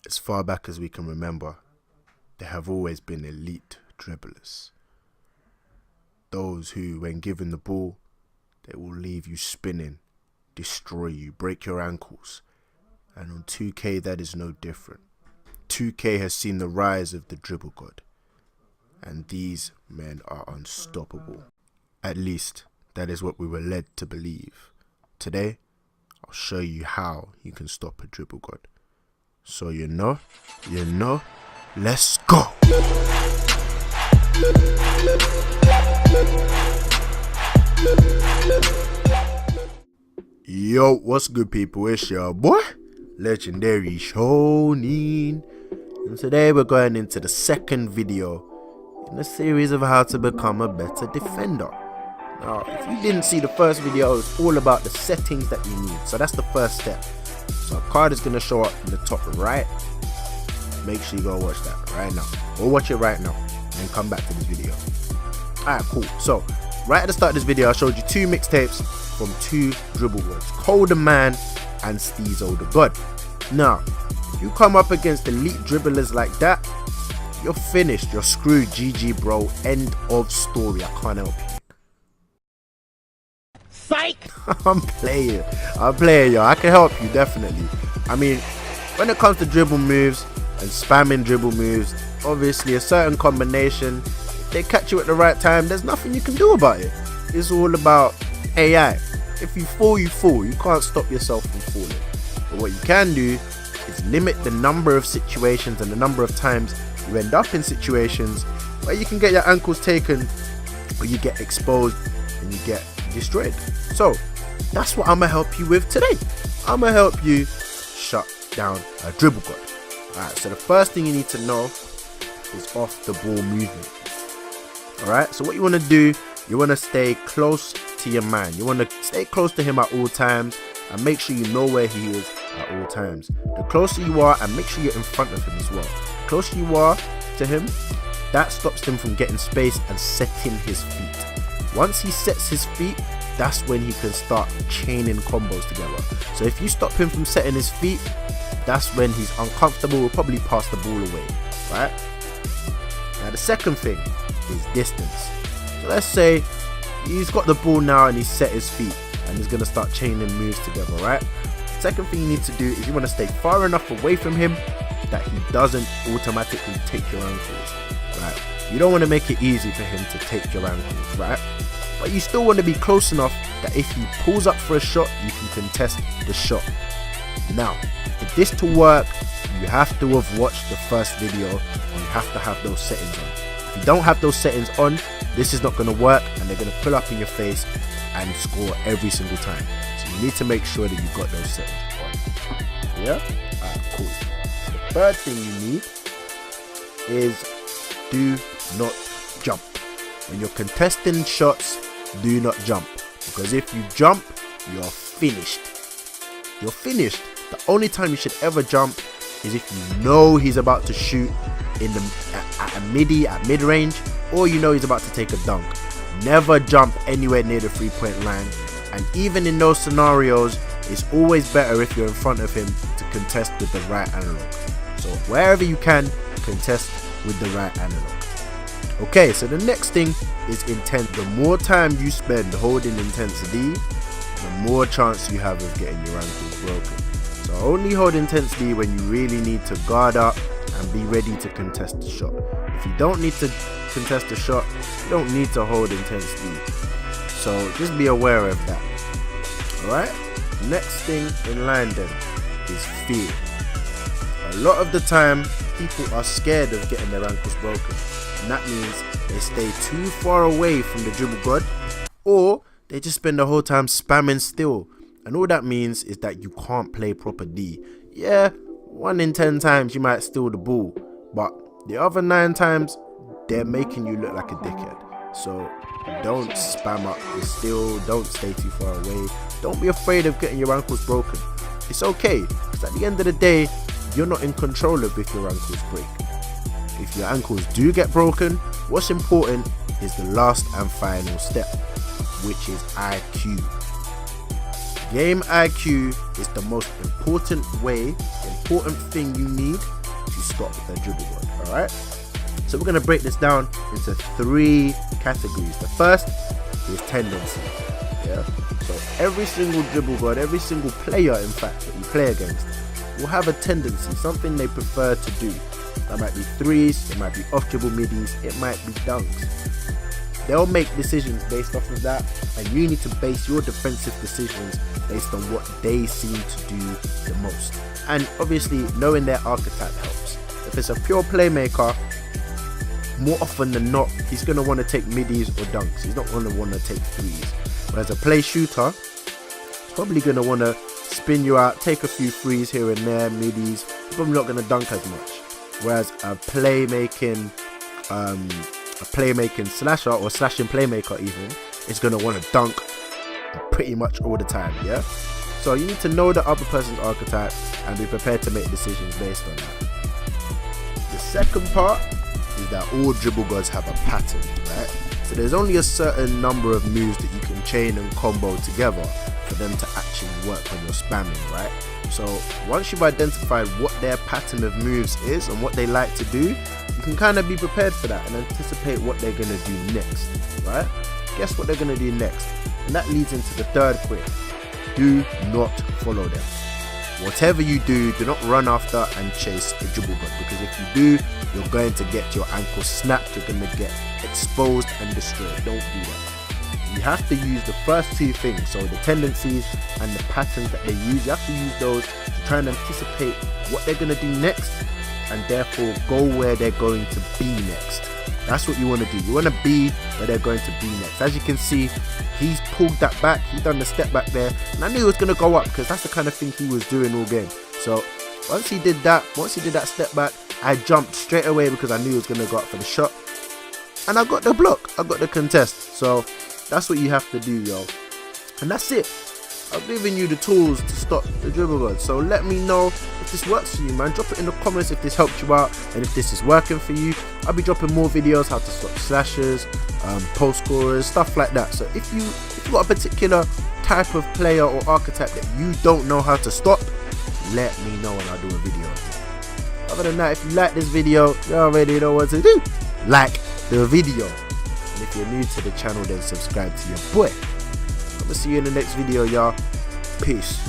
As far back as we can remember, there have always been elite dribblers. Those who, when given the ball, they will leave you spinning, destroy you, break your ankles. And on 2K that is no different. 2K has seen the rise of the dribble god. And these men are unstoppable. At least, that is what we were led to believe. Today, I'll show you how you can stop a dribble god. So you know, let's go! Yo, what's good people? It's your boy, legendary Shonin. And today we're going into the second video in a series of how to become a better defender. Now, if you didn't see the first video, it's all about the settings that you need. So that's the first step. So a card is going to show up in the top right. Make sure you go watch that right now. Or watch it right now and then come back to this video. Alright, cool. So, right at the start of this video, I showed you two mixtapes from two dribble words. Cole the Man and Steezo the God. Now, if you come up against elite dribblers like that, you're finished. You're screwed. GG, bro. End of story. I can't help you. Psych! I'm playing, yo. I can help you, definitely. I mean, when it comes to dribble moves and spamming dribble moves, obviously a certain combination, if they catch you at the right time, there's nothing you can do about it. It's all about AI. If you fall, you fall. You can't stop yourself from falling. But what you can do is limit the number of situations and the number of times you end up in situations where you can get your ankles taken, or you get exposed and you get destroyed. So that's what I'm gonna help you with today. I'm gonna help you shut down a dribble god. Alright, so the first thing you need to know is off the ball movement. Alright, so what you want to do, you want to stay close to your man. You want to stay close to him at all times and make sure you know where he is at all times. The closer you are, and make sure you're in front of him as well. The closer you are to him, that stops him from getting space and setting his feet. Once he sets his feet, that's when he can start chaining combos together. So if you stop him from setting his feet, that's when he's uncomfortable, will probably pass the ball away, right? Now the second thing is distance. So let's say he's got the ball now and he's set his feet and he's going to start chaining moves together, right? Second thing you need to do is you want to stay far enough away from him that he doesn't automatically take your ankles, right? You don't want to make it easy for him to take your ankles, right? But you still want to be close enough that if he pulls up for a shot, you can contest the shot. Now, for this to work, you have to have watched the first video and you have to have those settings on. If you don't have those settings on, this is not going to work and they're going to pull up in your face and score every single time. So you need to make sure that you've got those settings on. Yeah? Alright, cool. The third thing you need is do not jump. When you're contesting shots, do not jump, because if you jump, you're finished. You're finished. The only time you should ever jump is if you know he's about to shoot in the at mid-range, or you know he's about to take a dunk. Never jump anywhere near the 3-point line, and even in those scenarios, it's always better if you're in front of him to contest with the right analog. So wherever you can, contest with the right analog. Okay, so the next thing is intent. The more time you spend holding intensity, the more chance you have of getting your ankles broken. So only hold intensity when you really need to guard up and be ready to contest the shot. If you don't need to contest the shot, you don't need to hold intensity. So just be aware of that. Alright, next thing in line then is fear. A lot of the time, people are scared of getting their ankles broken. And that means they stay too far away from the dribble god, or they just spend the whole time spamming still. And all that means is that you can't play proper D. Yeah, 1 in 10 times you might steal the ball, but the other 9 times, they're making you look like a dickhead. So don't spam up the steal, don't stay too far away, don't be afraid of getting your ankles broken. It's okay, because at the end of the day, you're not in control of if your ankles break. If your ankles do get broken, what's important is the last and final step, which is IQ. Game IQ is the most important thing you need stop their dribble god. Alright? So we're going to break this down into 3 categories. The first is tendency. Yeah. So every single dribble god, every single player in fact that you play against will have a tendency, something they prefer to do. That might be threes, it might be off dribble middies, it might be dunks. They'll make decisions based off of that, and you need to base your defensive decisions based on what they seem to do the most. And obviously knowing their archetype helps. If it's a pure playmaker, more often than not, he's going to want to take middies or dunks. He's not going to want to take threes. Whereas a play shooter, he's probably going to want to spin you out, take a few threes here and there, middies. He's probably not going to dunk as much. Whereas a playmaking slasher or slashing playmaker even is going to want to dunk pretty much all the time. Yeah. So you need to know the other person's archetype and be prepared to make decisions based on that. The second part is that all dribble gods have a pattern, right? So there's only a certain number of moves that you can chain and combo together for them to actually work when you're spamming, right? So once you've identified what their pattern of moves is and what they like to do, you can kind of be prepared for that and anticipate what they're going to do next, right? Guess what they're going to do next? And that leads into the third point. Do not follow them. Whatever you do, do not run after and chase a dribble god, because if you do, you're going to get your ankle snapped, you're going to get exposed and destroyed. Don't do that. You have to use the first 2 things, so the tendencies and the patterns that they use. You have to use those to try and anticipate what they're going to do next, and therefore go where they're going to be next. That's what you want to do. You want to be where they're going to be next. As you can see, he's pulled that back. He done the step back there, and I knew it was going to go up because that's the kind of thing he was doing all game. So once he did that step back, I jumped straight away because I knew he was going to go up for the shot, and I got the block. I got the contest. So that's what you have to do, yo. And that's it. I've given you the tools to stop the dribble god. So let me know if this works for you, man. Drop it in the comments if this helped you out and if this is working for you. I'll be dropping more videos how to stop slashers, post scorers, stuff like that. So if you've got a particular type of player or archetype that you don't know how to stop, let me know and I'll do a video on it. Other than that, if you like this video, you already know what to do. Like the video. And if you're new to the channel, then subscribe to your boy. I'll see you in the next video, y'all. Peace.